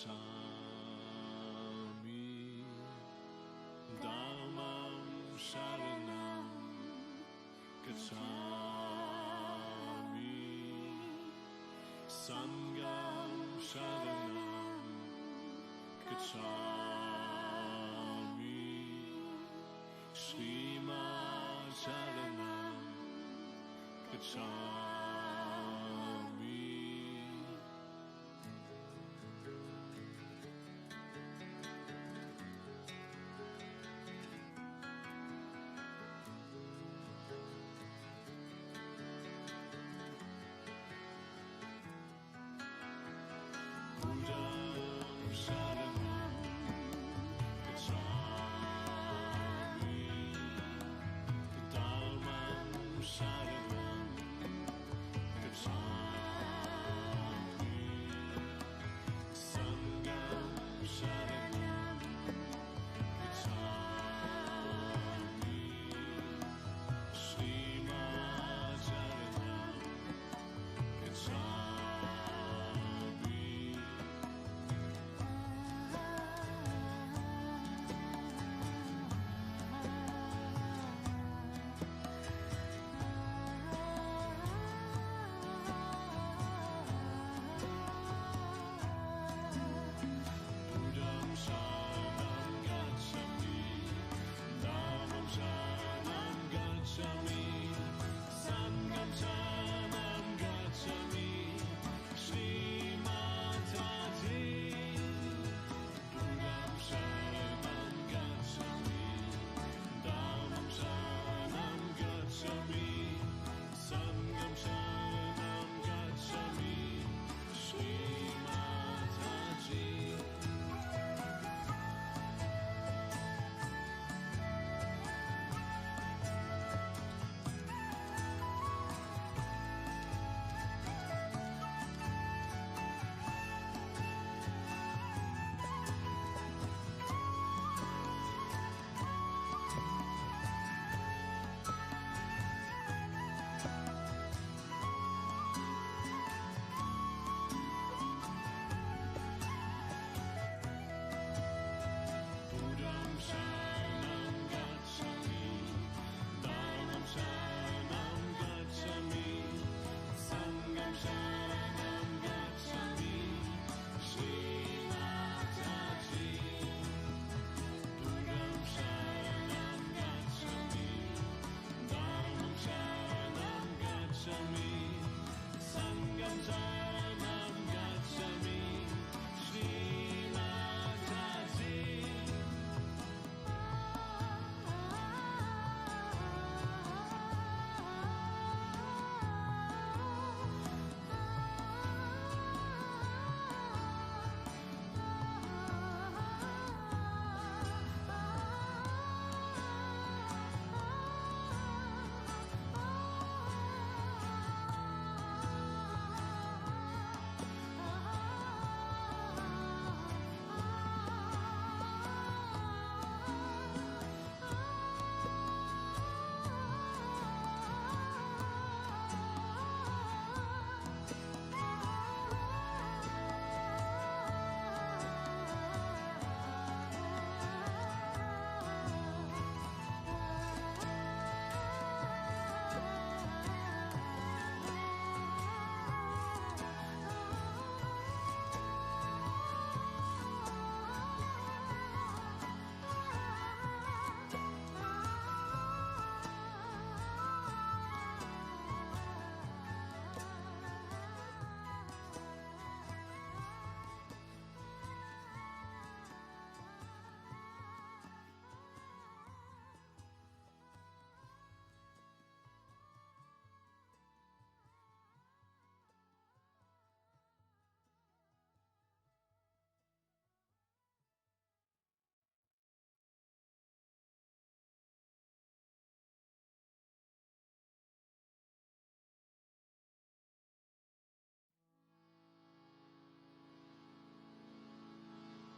gacchami, Dhammam sharanam gacchami, Sangham sharanam gacchami, Shri Mataji Nirmala Devi.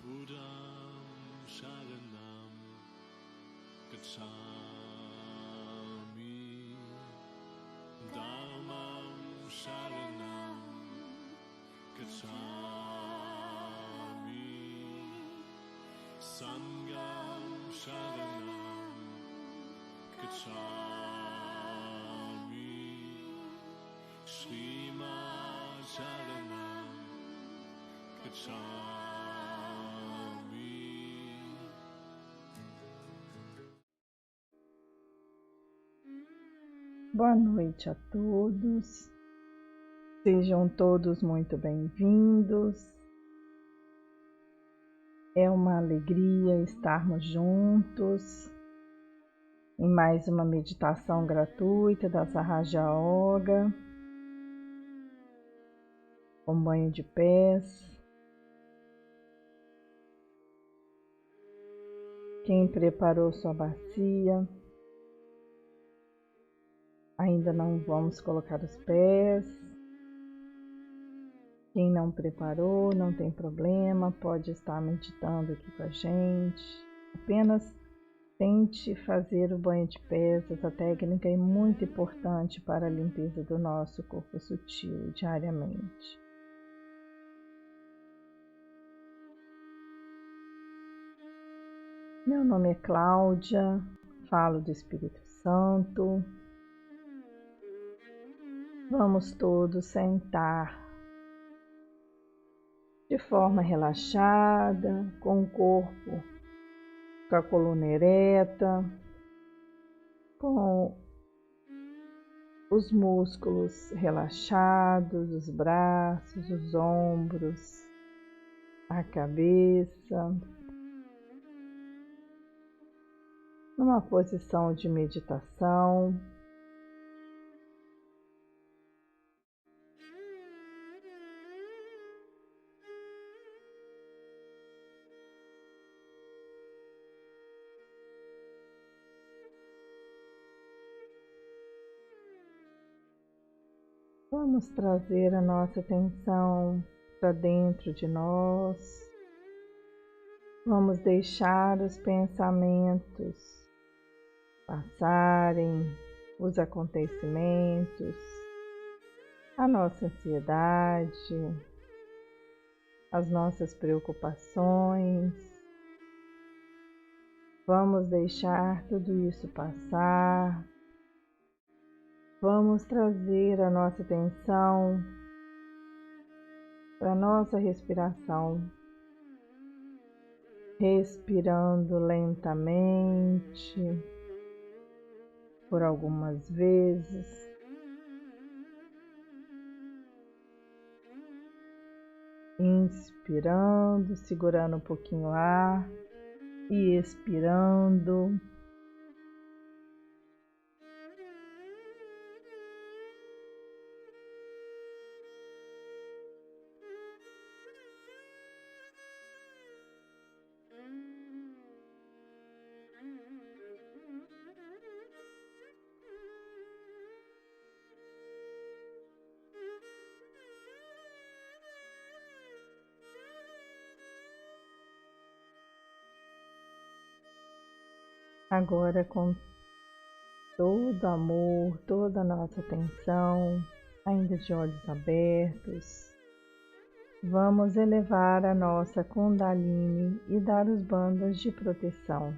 Buddham sharanam gacchami, Dhammam sharanam gacchami, Sangam Sharanam Gacchami Shri Mataji Gacchami. Boa noite a todos, sejam todos muito bem-vindos. É uma alegria estarmos juntos em mais uma meditação gratuita da Sahaja Yoga, com banho de pés. Quem preparou sua bacia, ainda não vamos colocar os pés. Quem não preparou, não tem problema, pode estar meditando aqui com a gente. Apenas tente fazer o banho de pés. Essa técnica é muito importante para a limpeza do nosso corpo sutil diariamente. Meu nome é Cláudia, falo do Espírito Santo. Vamos todos sentar de forma relaxada, com o corpo com a coluna ereta, com os músculos relaxados, os braços, os ombros, a cabeça, numa posição de meditação. Vamos trazer a nossa atenção para dentro de nós. Vamos deixar os pensamentos passarem, os acontecimentos, a nossa ansiedade, as nossas preocupações. Vamos deixar tudo isso passar. Vamos trazer a nossa atenção para a nossa respiração, respirando lentamente por algumas vezes. Inspirando, segurando um pouquinho o ar e expirando. Agora, com todo amor, toda a nossa atenção, ainda de olhos abertos, vamos elevar a nossa Kundalini e dar os bandos de proteção.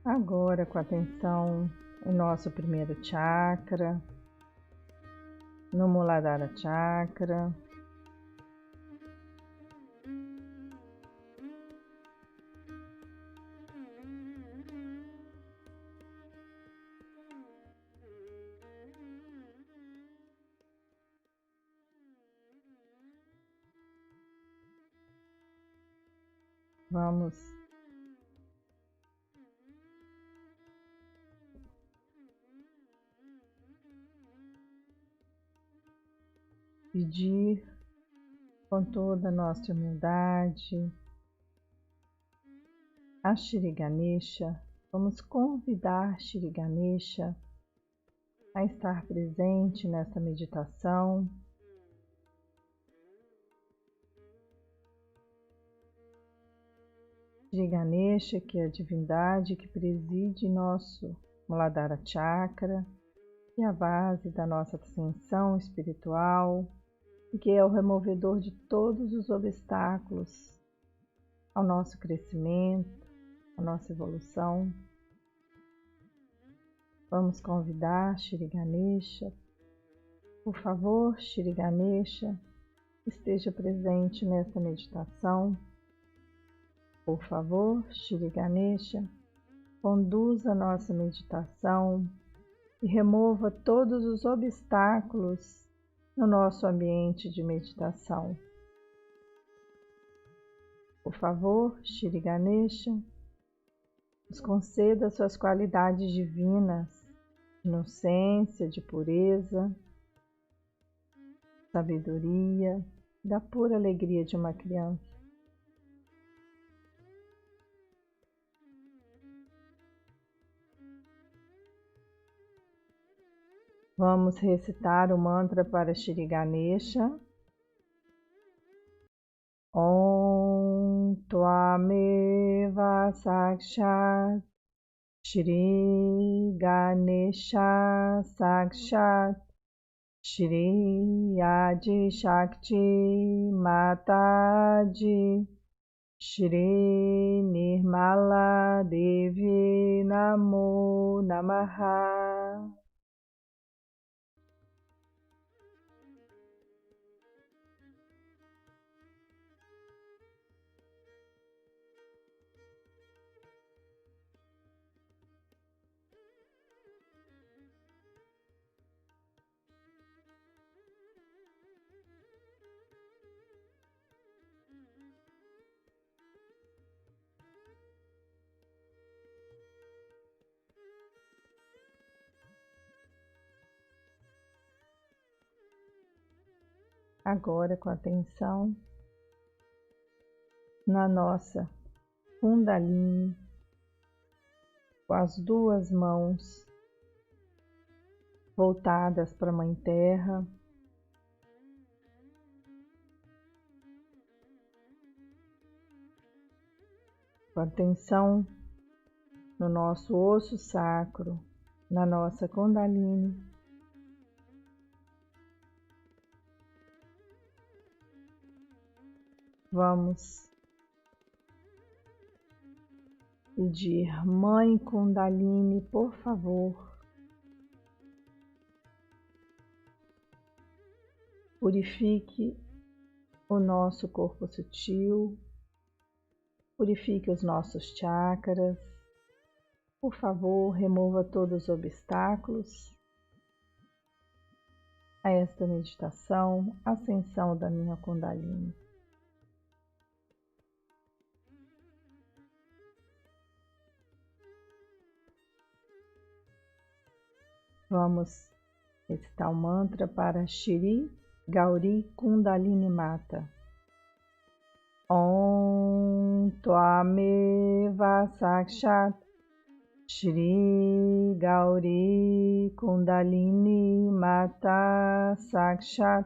Agora, com a atenção em nosso primeiro chakra, no Muladhara Chakra. Vamos pedir com toda a nossa humildade a Shri Ganesha. Vamos convidar Shri Ganesha a estar presente nessa meditação. Shri Ganesha, que é a divindade que preside nosso Muladhara Chakra, que é a base da nossa ascensão espiritual e que é o removedor de todos os obstáculos ao nosso crescimento, à nossa evolução. Vamos convidar Shri Ganesha. Por favor, Shri Ganesha, esteja presente nessa meditação. Por favor, Shri Ganesha, conduza a nossa meditação e remova todos os obstáculos no nosso ambiente de meditação. Por favor, Shri Ganesha, nos conceda suas qualidades divinas, de inocência, de pureza, sabedoria, da pura alegria de uma criança. Vamos recitar o mantra para Shri Ganesha. Om Tvameva Sakshat Shri Ganesha Sakshat Shri Adi Shakti Mataji Shri Nirmala Devi Namo Namaha. Agora, com atenção na nossa Kundalini, com as duas mãos voltadas para a Mãe Terra, com atenção no nosso osso sacro, na nossa Kundalini. Vamos pedir, Mãe Kundalini, por favor, purifique o nosso corpo sutil, purifique os nossos chakras, por favor, remova todos os obstáculos a esta meditação, ascensão da minha Kundalini. Vamos recitar o mantra para Shri Gauri Kundalini Mata. Om Tvameva Sakshat Shri Gauri Kundalini Mata Sakshat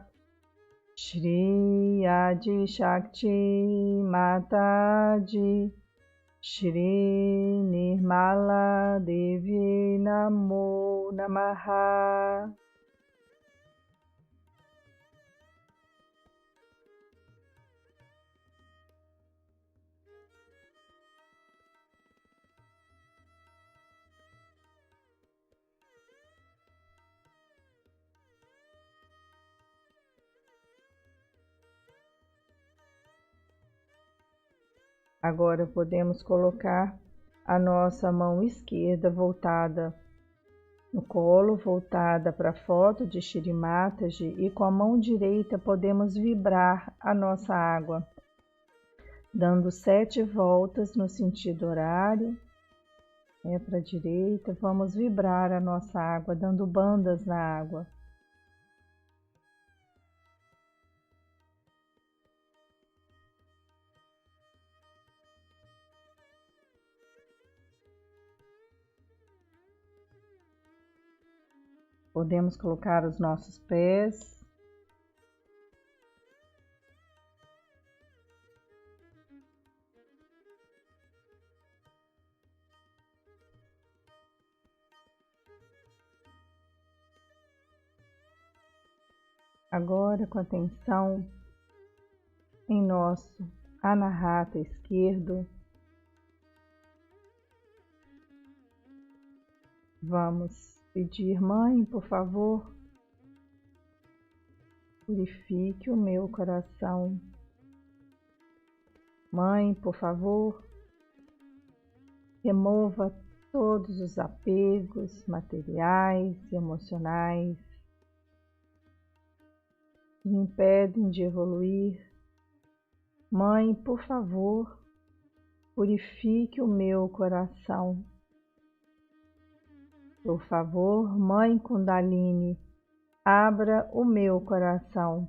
Shri Adi Shakti Mataji Shri Nirmala Devi Namo Namaha. Agora podemos colocar a nossa mão esquerda voltada no colo, voltada para a foto de Shri Mataji, e com a mão direita podemos vibrar a nossa água, dando 7 voltas no sentido horário, para a direita. Vamos vibrar a nossa água, dando bandas na água. Podemos colocar os nossos pés. Agora, com atenção em nosso anahata esquerdo, vamos pedir: Mãe, por favor, purifique o meu coração. Mãe, por favor, remova todos os apegos materiais e emocionais que me impedem de evoluir. Mãe, por favor, purifique o meu coração. Por favor, Mãe Kundalini, abra o meu coração.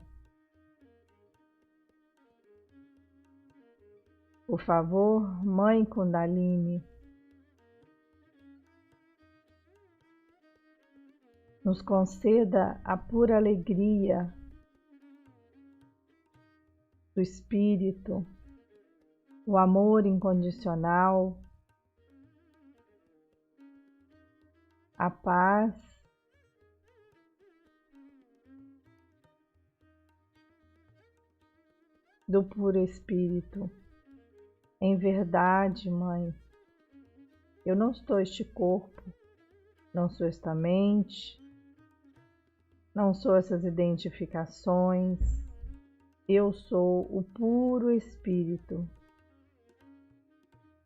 Por favor, Mãe Kundalini, nos conceda a pura alegria do espírito, o amor incondicional, a paz, do puro espírito. Em verdade, Mãe, eu não sou este corpo, não sou esta mente, não sou essas identificações. Eu sou o puro espírito.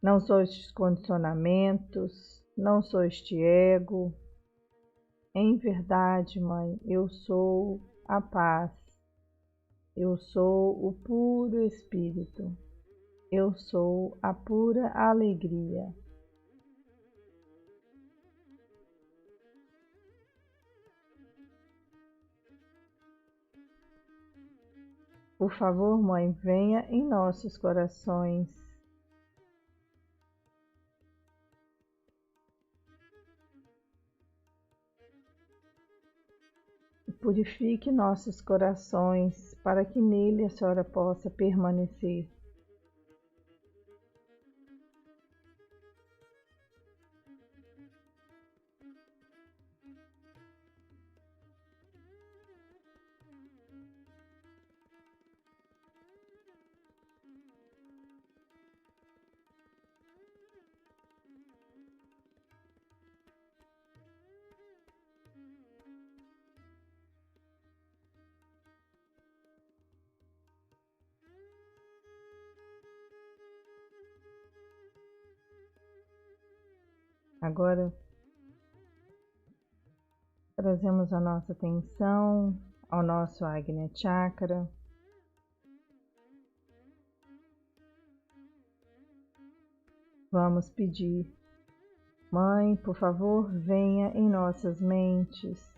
Não sou estes condicionamentos, não sou este ego. Em verdade, Mãe, eu sou a paz. Eu sou o puro espírito. Eu sou a pura alegria. Por favor, Mãe, venha em nossos corações. E purifique nossos corações para que nele a Senhora possa permanecer. Agora, trazemos a nossa atenção ao nosso Agnya Chakra. Vamos pedir: Mãe, por favor, venha em nossas mentes.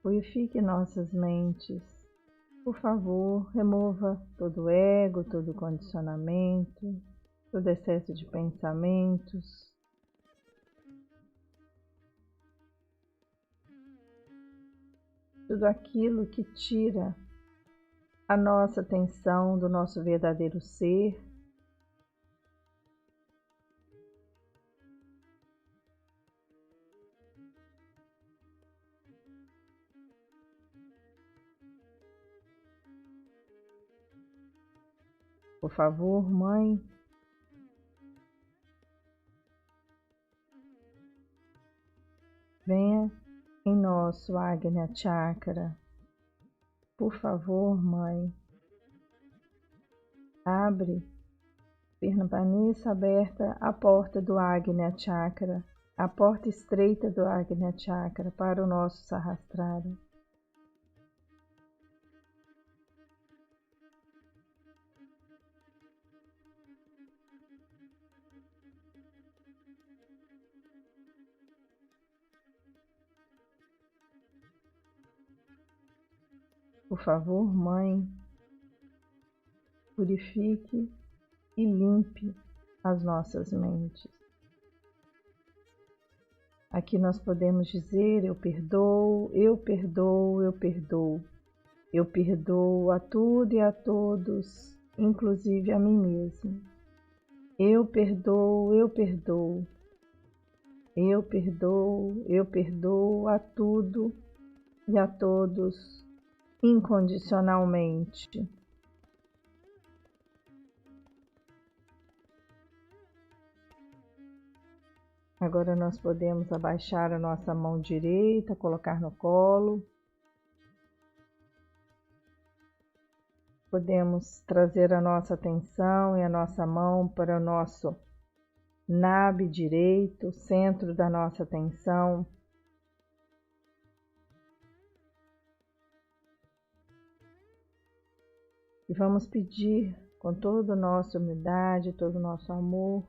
Purifique nossas mentes. Por favor, remova todo ego, todo condicionamento, todo excesso de pensamentos. Tudo aquilo que tira a nossa atenção do nosso verdadeiro ser. Por favor, Mãe, venha em nosso Agnya Chakra. Por favor, Mãe, Abre, permaneça aberta a porta do Agnya Chakra, a porta estreita do Agnya Chakra para o nosso Sahasrara. Por favor, Mãe, purifique e limpe as nossas mentes. Aqui nós podemos dizer: eu perdoo, eu perdoo, eu perdoo. Eu perdoo a tudo e a todos, inclusive a mim mesmo. Eu perdoo, eu perdoo. Eu perdoo, eu perdoo a tudo e a todos, incondicionalmente. Agora nós podemos abaixar a nossa mão direita, colocar no colo. Podemos trazer a nossa atenção e a nossa mão para o nosso nábis direito, centro da nossa atenção. E vamos pedir com toda a nossa humildade, todo o nosso amor: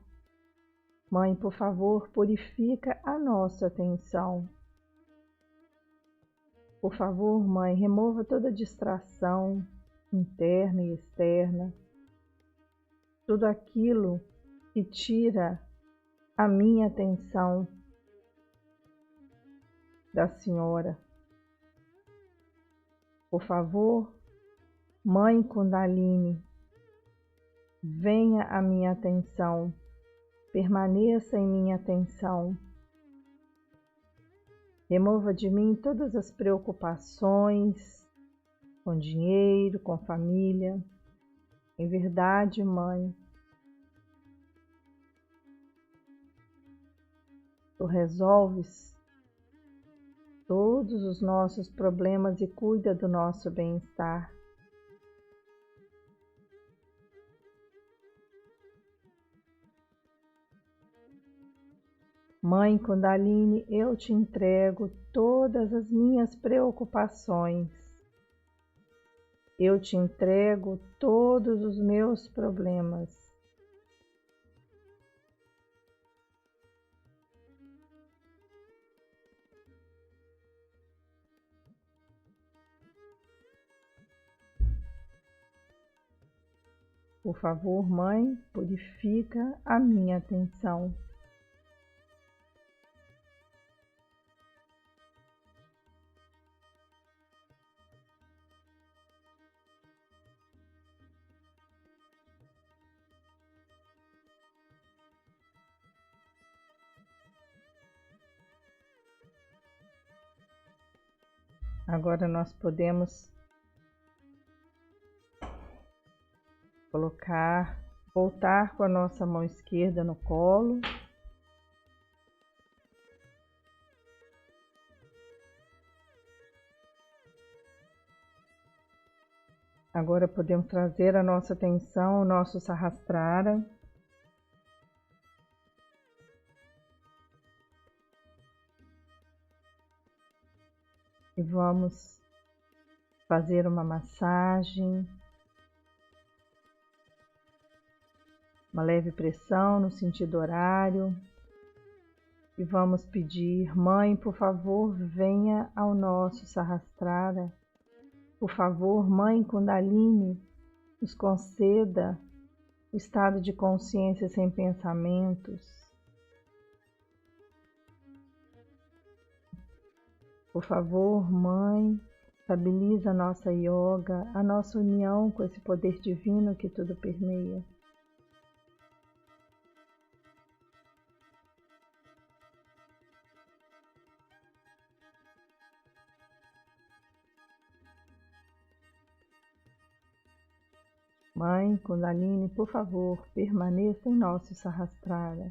Mãe, por favor, purifica a nossa atenção. Por favor, Mãe, remova toda distração interna e externa, tudo aquilo que tira a minha atenção da Senhora. Por favor, Mãe Kundalini, venha à minha atenção, permaneça em minha atenção. Remova de mim todas as preocupações com dinheiro, com família. Em verdade, Mãe, Tu resolves todos os nossos problemas e cuida do nosso bem-estar. Mãe Kundalini, eu te entrego todas as minhas preocupações. Eu te entrego todos os meus problemas. Por favor, Mãe, purifica a minha atenção. Agora nós podemos voltar com a nossa mão esquerda no colo. Agora podemos trazer a nossa atenção ao nosso Sahasrara. E vamos fazer uma massagem, uma leve pressão no sentido horário. E vamos pedir: Mãe, por favor, venha ao nosso Sahasrara. Por favor, Mãe Kundalini, nos conceda o estado de consciência sem pensamentos. Por favor, Mãe, estabiliza a nossa yoga, a nossa união com esse poder divino que tudo permeia. Mãe Kundalini, por favor, permaneça em nosso Sahasrara.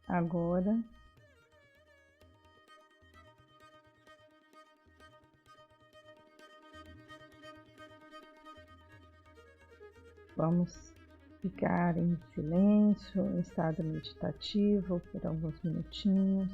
Agora, vamos ficar em silêncio, em estado meditativo por alguns minutinhos.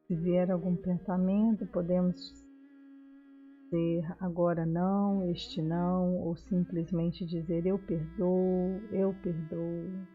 Se vier algum pensamento, podemos dizer agora não, este não, ou simplesmente dizer eu perdoo, eu perdoo.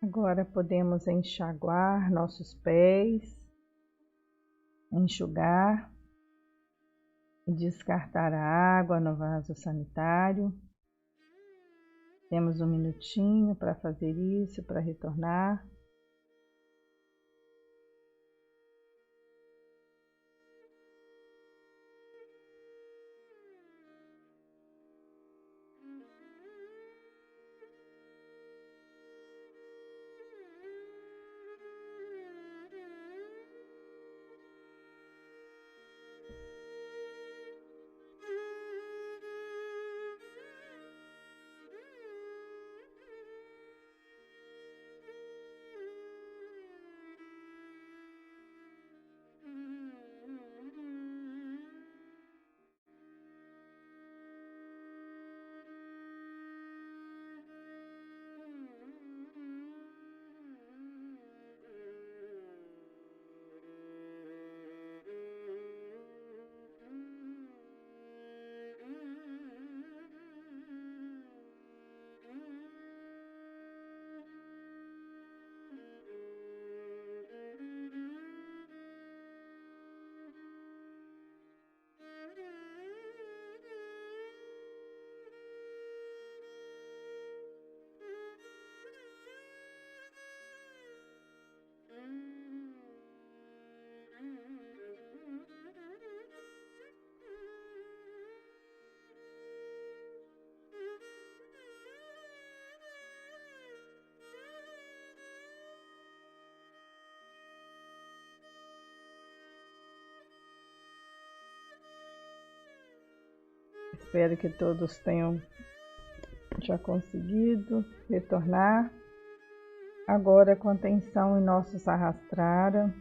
Agora podemos enxaguar nossos pés, enxugar e descartar a água no vaso sanitário. Temos um minutinho para fazer isso, para retornar. Espero que todos tenham já conseguido retornar. Agora, com atenção em nosso Sahasrara,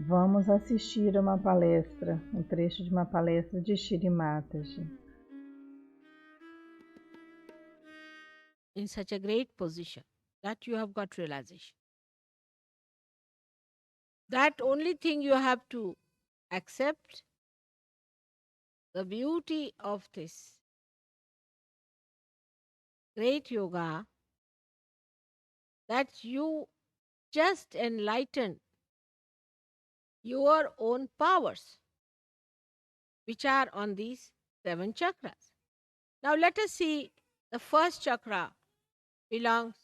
vamos assistir a uma palestra, um trecho de uma palestra de Shri Mataji. In such a great position that you have got realization. That only thing you have to accept the beauty of this great yoga, that you just enlighten your own powers, which are on these 7 chakras. Now let us see the first chakra belongs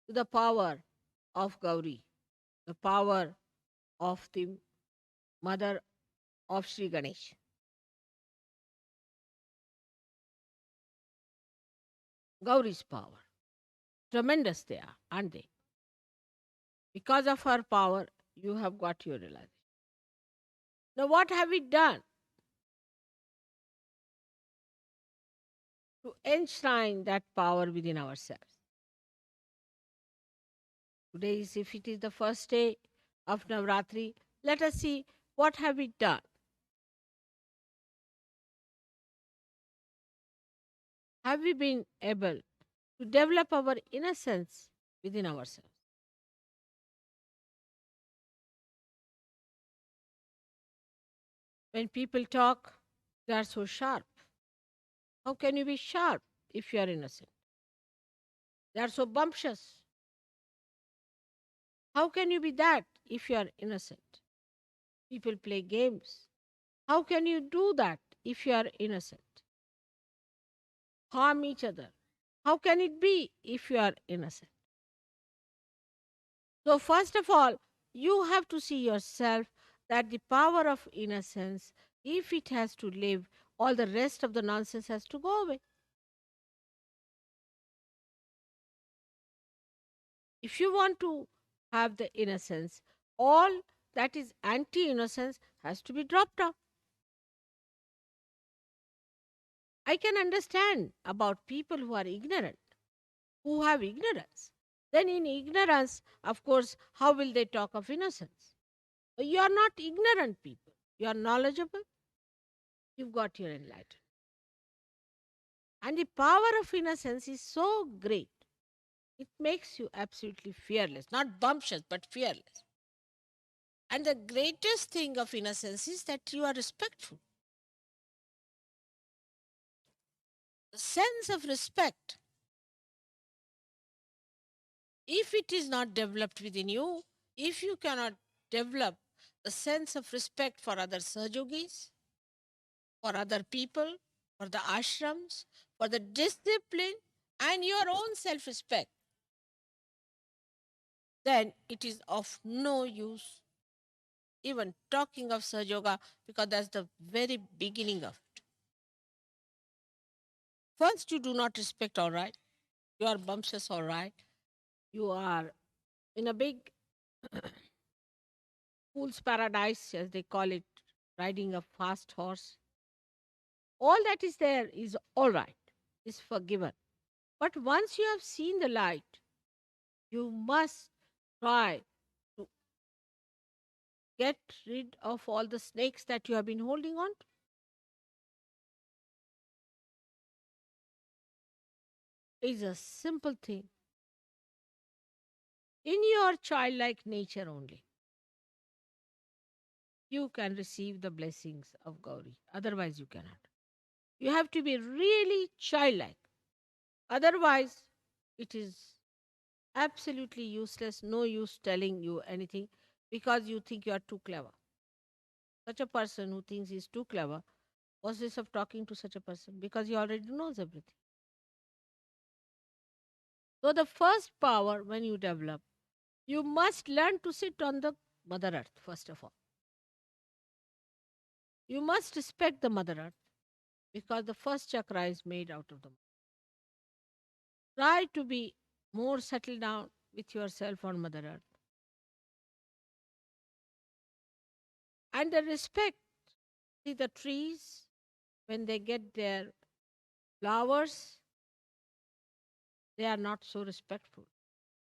to the power of Gauri, the power of the mother of Sri Ganesh. Gauri's power. Tremendous they are, aren't they? Because of her power, you have got your realization. Now, what have we done to enshrine that power within ourselves? Today, if it is the first day of Navratri, let us see what have we done. Have we been able to develop our innocence within ourselves? When people talk, they are so sharp. How can you be sharp if you are innocent? They are so bumptious. How can you be that if you are innocent? People play games. How can you do that if you are innocent? Harm each other. How can it be if you are innocent? So, first of all, you have to see yourself that the power of innocence, if it has to live, all the rest of the nonsense has to go away. If you want to have the innocence, all that is anti innocence has to be dropped off. I can understand about people who are ignorant, who have ignorance. Then, in ignorance, of course, how will they talk of innocence? You are not ignorant people, you are knowledgeable, you've got your enlightenment. And the power of innocence is so great, it makes you absolutely fearless, not bumptious, but fearless. And the greatest thing of innocence is that you are respectful. The sense of respect, if it is not developed within you, if you cannot develop the sense of respect for other Sahajogis, for other people, for the ashrams, for the discipline, and your own self respect, then it is of no use even talking of Sahaja Yoga, because that's the very beginning of it. First, you do not respect, all right. You are bumptious, all right. You are in a big fool's paradise, as they call it, riding a fast horse. All that is there is all right, is forgiven. But once you have seen the light, you must try to get rid of all the snakes that you have been holding on to. It's a simple thing. In your childlike nature only, you can receive the blessings of Gauri. Otherwise, you cannot. You have to be really childlike. Otherwise, it is absolutely useless, no use telling you anything because you think you are too clever. Such a person who thinks he's too clever, what's this of talking to such a person? Because he already knows everything. So, the first power when you develop, you must learn to sit on the Mother Earth, first of all. You must respect the Mother Earth because the first chakra is made out of the mother. Try to be more settled down with yourself on Mother Earth. And the respect, see the trees, when they get their flowers, they are not so respectful.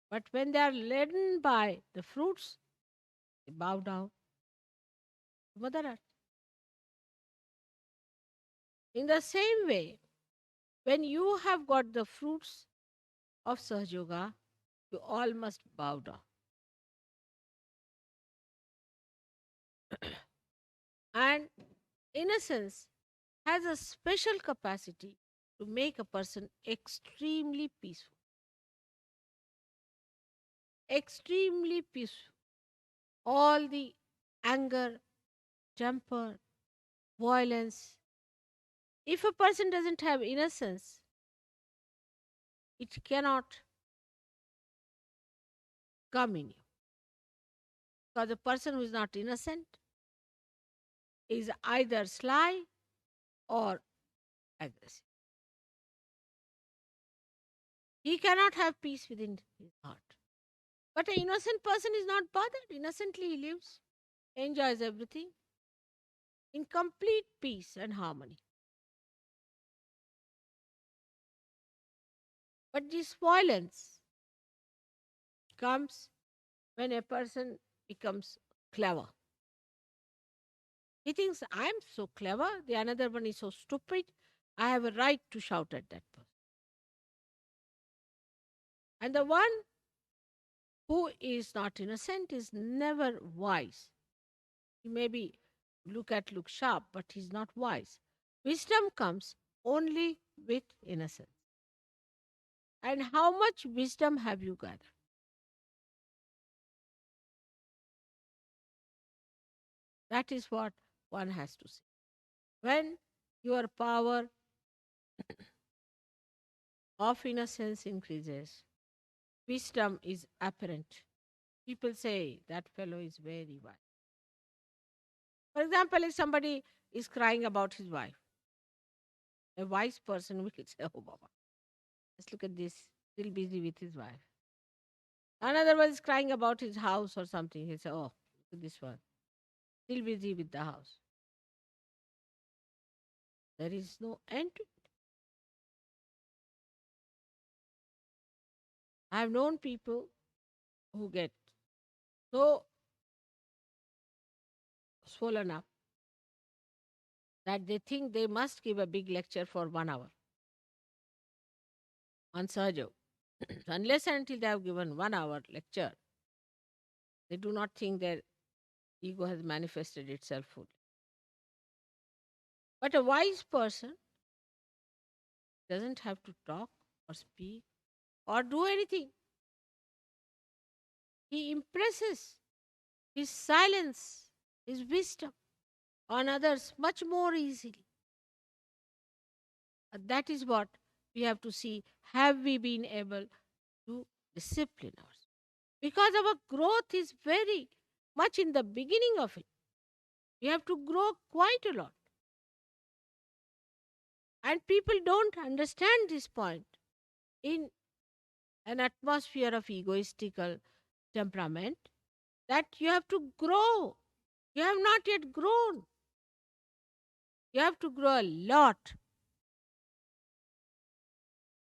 But when they are laden by the fruits, they bow down to Mother Earth. In the same way, when you have got the fruits of Sahaja Yoga, you all must bow down. And innocence has a special capacity to make a person extremely peaceful. Extremely peaceful. All the anger, temper, violence. If a person doesn't have innocence, it cannot come in you. Because a person who is not innocent is either sly or aggressive. He cannot have peace within his heart. But an innocent person is not bothered. Innocently he lives, enjoys everything in complete peace and harmony. But this violence comes when a person becomes clever. He thinks, I'm so clever, the another one is so stupid, I have a right to shout at that person. And the one who is not innocent is never wise. He maybe look sharp, but he's not wise. Wisdom comes only with innocence. And how much wisdom have you gathered? That is what one has to say. When your power of innocence increases, wisdom is apparent. People say that fellow is very wise. For example, if somebody is crying about his wife, a wise person will say, oh, Baba, just look at this, still busy with his wife. Another one is crying about his house or something. He'll say, oh, look at this one, still busy with the house. There is no end to it. I have known people who get so swollen up that they think they must give a big lecture for 1 hour on Sahaja Yoga. Unless and until they have given 1 hour lecture, they do not think their ego has manifested itself fully. But a wise person doesn't have to talk or speak or do anything. He impresses his silence, his wisdom on others much more easily. And that is what we have to see. Have we been able to discipline ourselves? Because our growth is very much in the beginning of it. We have to grow quite a lot. And people don't understand this point. In an atmosphere of egoistical temperament, that you have to grow. You have not yet grown. You have to grow a lot.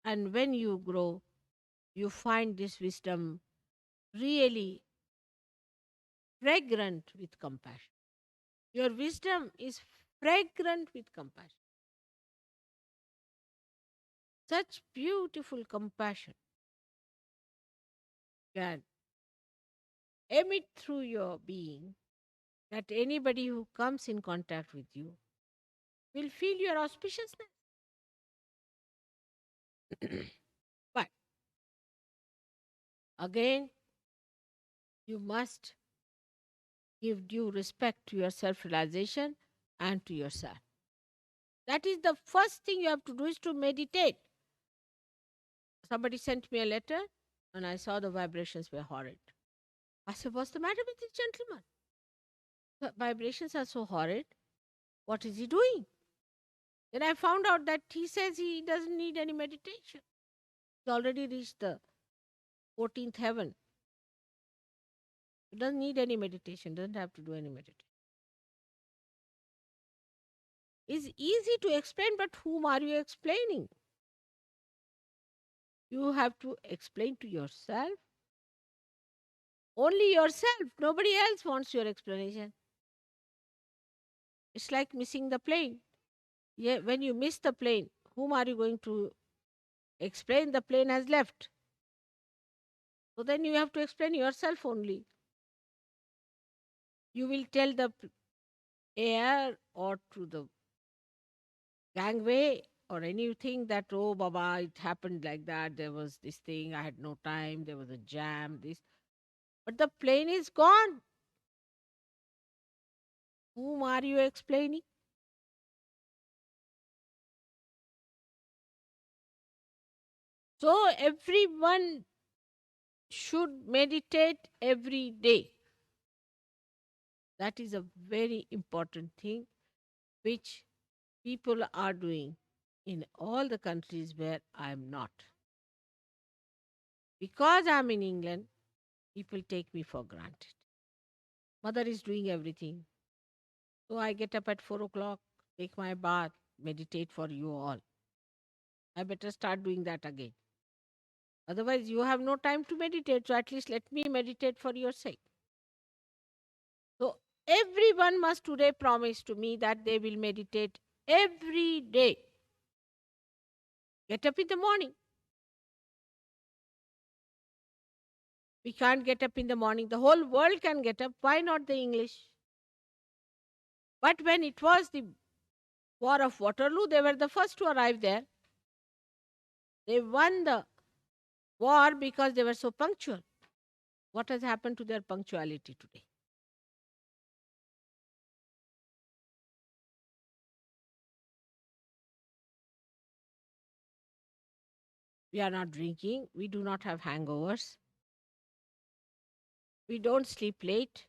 And when you grow, you find this wisdom really fragrant with compassion. Your wisdom is fragrant with compassion. Such beautiful compassion can emit through your being that anybody who comes in contact with you will feel your auspiciousness. But again, you must give due respect to your self-realization and to yourself. That is the first thing you have to do, is to meditate. Somebody sent me a letter and I saw the vibrations were horrid. I said, what's the matter with this gentleman? The vibrations are so horrid. What is he doing? Then I found out that he says he doesn't need any meditation. He's already reached the 14th heaven. He doesn't need any meditation, doesn't have to do any meditation. It's easy to explain, but whom are you explaining? You have to explain to yourself. Only yourself. Nobody else wants your explanation. It's like missing the plane. Yeah, when you miss the plane, whom are you going to explain? The plane has left. So then you have to explain yourself only. You will tell the air or to the gangway or anything that, oh, Baba, it happened like that. There was this thing, I had no time, there was a jam, this. But the plane is gone. Whom are you explaining? So everyone should meditate every day. That is a very important thing which people are doing in all the countries where I am not. Because I am in England, People take me for granted. Mother is doing everything. So I get up at 4 o'clock, take my bath, meditate for you all. I better start doing that again. Otherwise, you have no time to meditate. So at least let me meditate for your sake. So everyone must today promise to me that they will meditate every day. Get up in the morning. We can't get up in the morning. The whole world can get up. Why not the English? But when it was the War of Waterloo, they were the first to arrive there. They won the war because they were so punctual. What has happened to their punctuality today? We are not drinking. We do not have hangovers. We don't sleep late.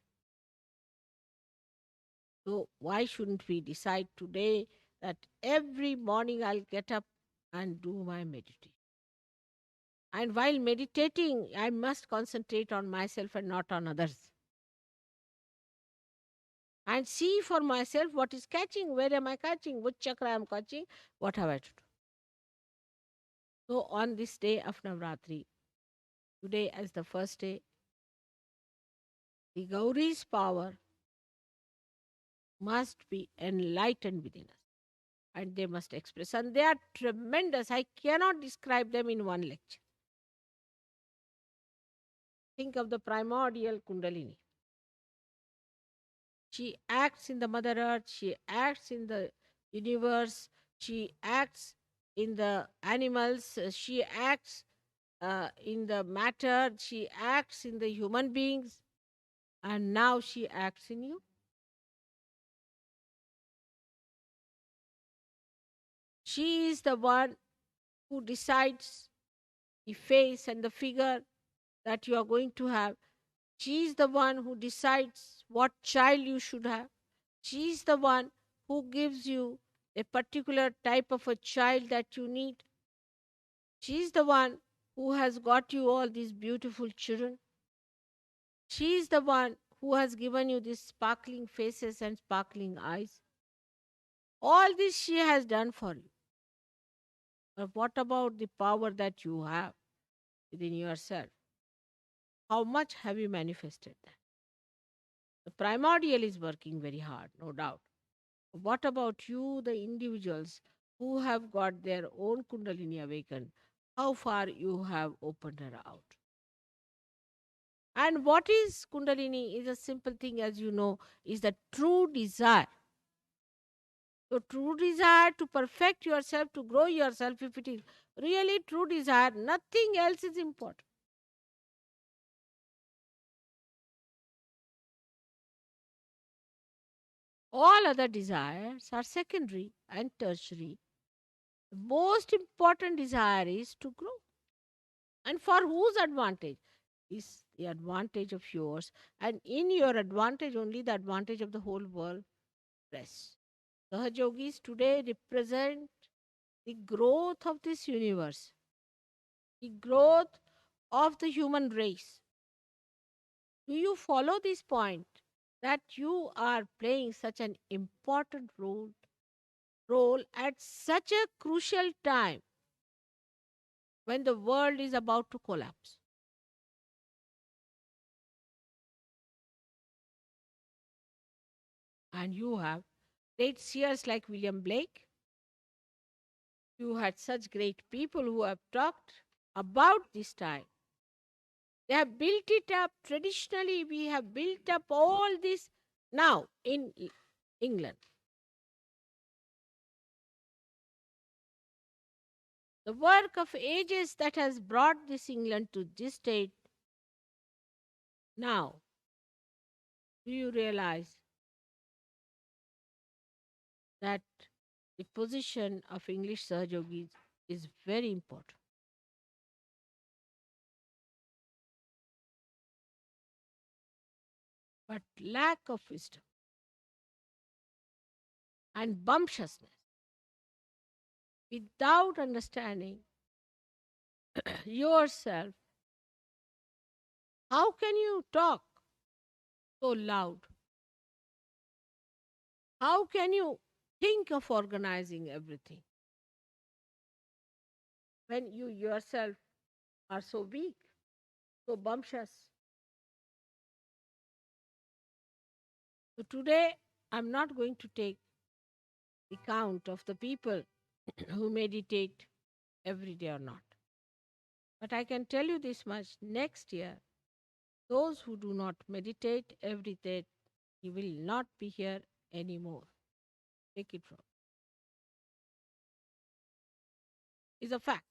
So why shouldn't we decide today that every morning I'll get up and do my meditation? And while meditating, I must concentrate on myself and not on others. And see for myself what is catching, where am I catching, which chakra I am catching, what have I to do. So on this day of Navratri, today as the first day, the Gauri's power must be enlightened within us. And they must express. And they are tremendous. I cannot describe them in one lecture. Think of the primordial Kundalini. She acts in the Mother Earth, she acts in the universe, she acts in the animals, she acts in the matter, she acts in the human beings, and now she acts in you. She is the one who decides the face and the figure that you are going to have. She is the one who decides what child you should have. She is the one who gives you a particular type of a child that you need. She is the one who has got you all these beautiful children. She is the one who has given you these sparkling faces and sparkling eyes. All this she has done for you. But what about the power that you have within yourself? How much have you manifested that? The primordial is working very hard, no doubt. What about you, the individuals who have got their own Kundalini awakened? How far you have opened her out? And what is Kundalini is a simple thing, as you know, is the true desire. So true desire to perfect yourself, to grow yourself, if it is really true desire, nothing else is important. All other desires are secondary and tertiary. The most important desire is to grow. And for whose advantage? Is the advantage of yours. And in your advantage, only the advantage of the whole world rests. Sahaja Yogis today represent the growth of this universe, the growth of the human race. Do you follow this point? That you are playing such an important role at such a crucial time when the world is about to collapse. And you have great seers like William Blake. You had such great people who have talked about this time. They have built it up. Traditionally, we have built up all this now in England. The work of ages that has brought this England to this state. Now, do you realize that the position of English Sahaja Yogis is very important? But lack of wisdom and bumptiousness without understanding yourself How can you talk so loud? How can you think of organizing everything when you yourself are so weak, so bumptious? So today, I'm not going to take the count of the people who meditate every day or not. But I can tell you this much, next year, those who do not meditate every day, he will not be here anymore. Take it from. It's a fact.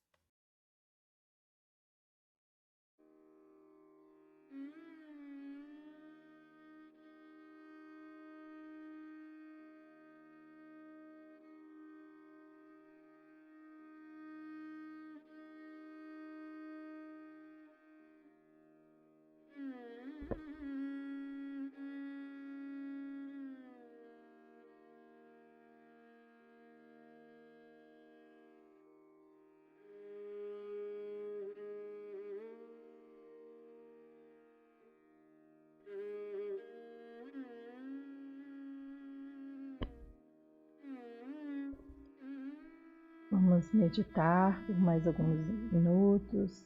Vamos meditar por mais alguns minutos.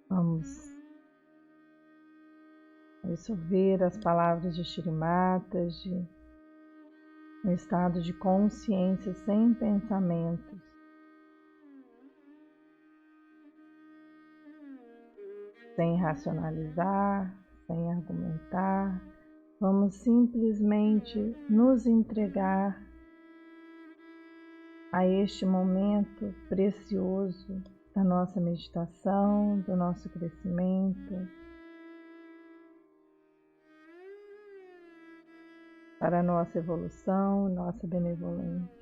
Vamos absorver as palavras de Shri Mataji, um estado de consciência sem pensamentos. Sem racionalizar, sem argumentar. Vamos simplesmente nos entregar a este momento precioso da nossa meditação, do nosso crescimento, para a nossa evolução, nossa benevolência.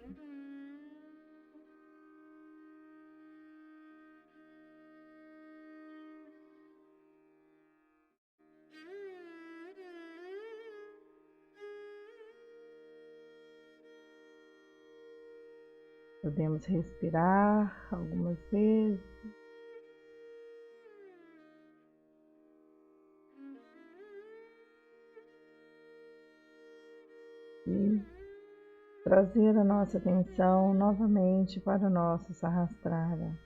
Podemos respirar algumas vezes. E trazer a nossa atenção novamente para o nosso Sahasrara.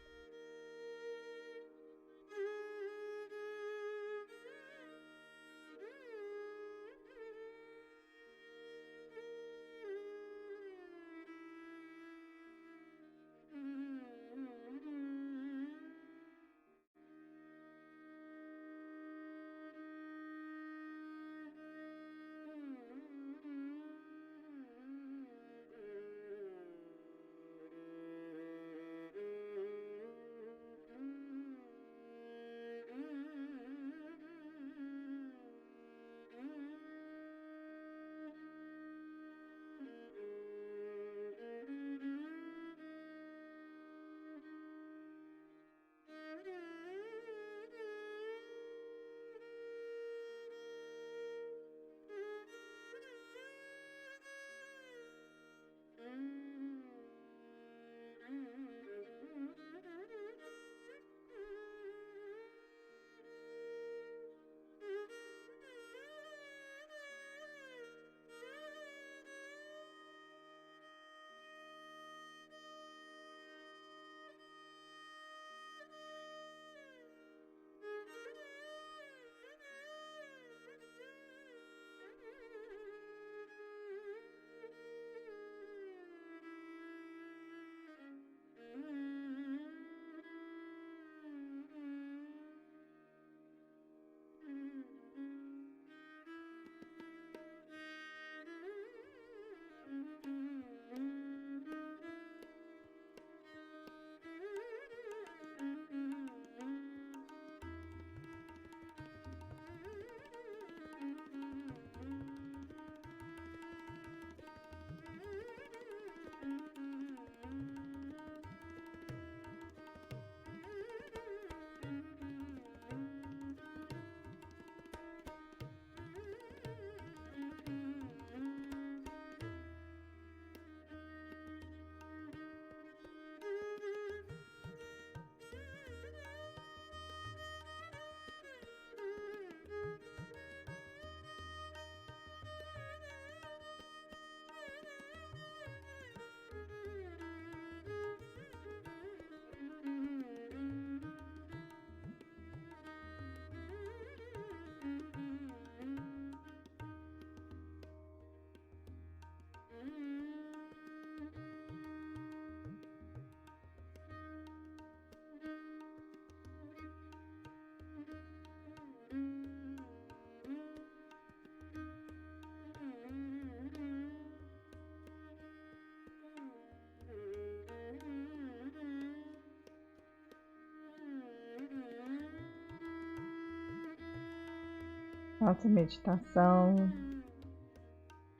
Nossa meditação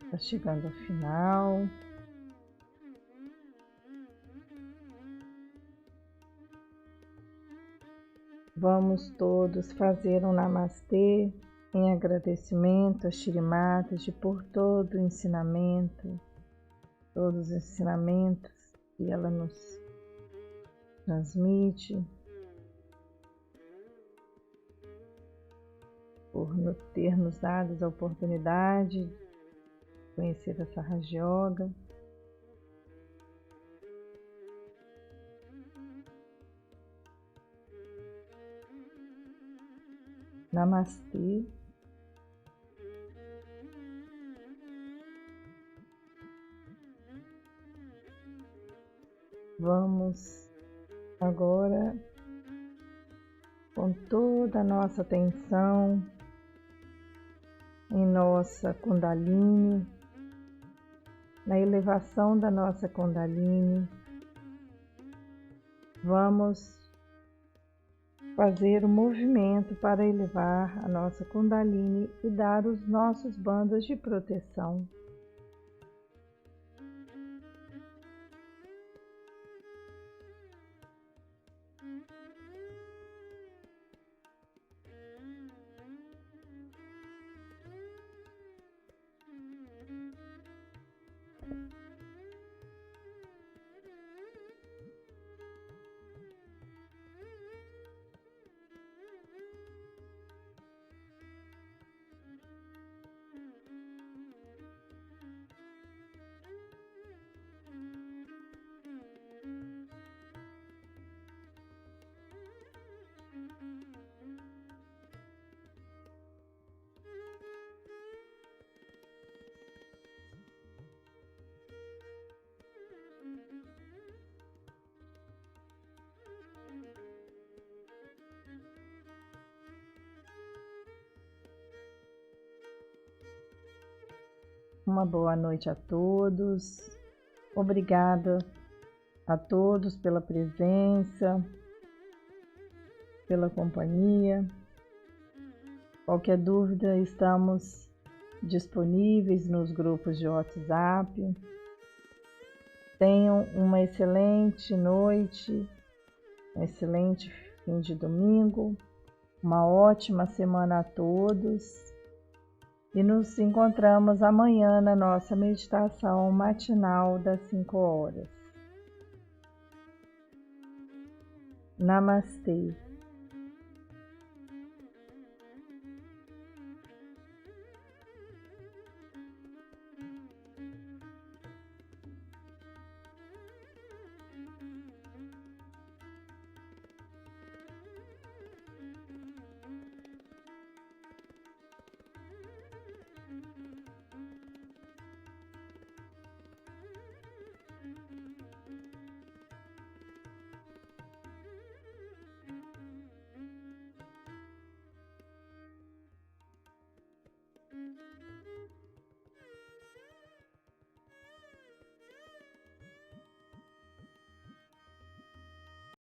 está chegando ao final. Vamos todos fazer um namastê em agradecimento a Shri Mataji por todo o ensinamento, todos os ensinamentos que ela nos transmite, por ter nos dado a oportunidade de conhecer a Sahaja Yoga. Namastê. Vamos agora, com toda a nossa atenção em nossa Kundalini, na elevação da nossa Kundalini, vamos fazer o movimento para elevar a nossa Kundalini e dar os nossos bandos de proteção. Uma boa noite a todos. Obrigada a todos pela presença, pela companhia. Qualquer dúvida, estamos disponíveis nos grupos de WhatsApp. Tenham uma excelente noite, um excelente fim de domingo, uma ótima semana a todos. E nos encontramos amanhã na nossa meditação matinal das 5 horas. Namastê.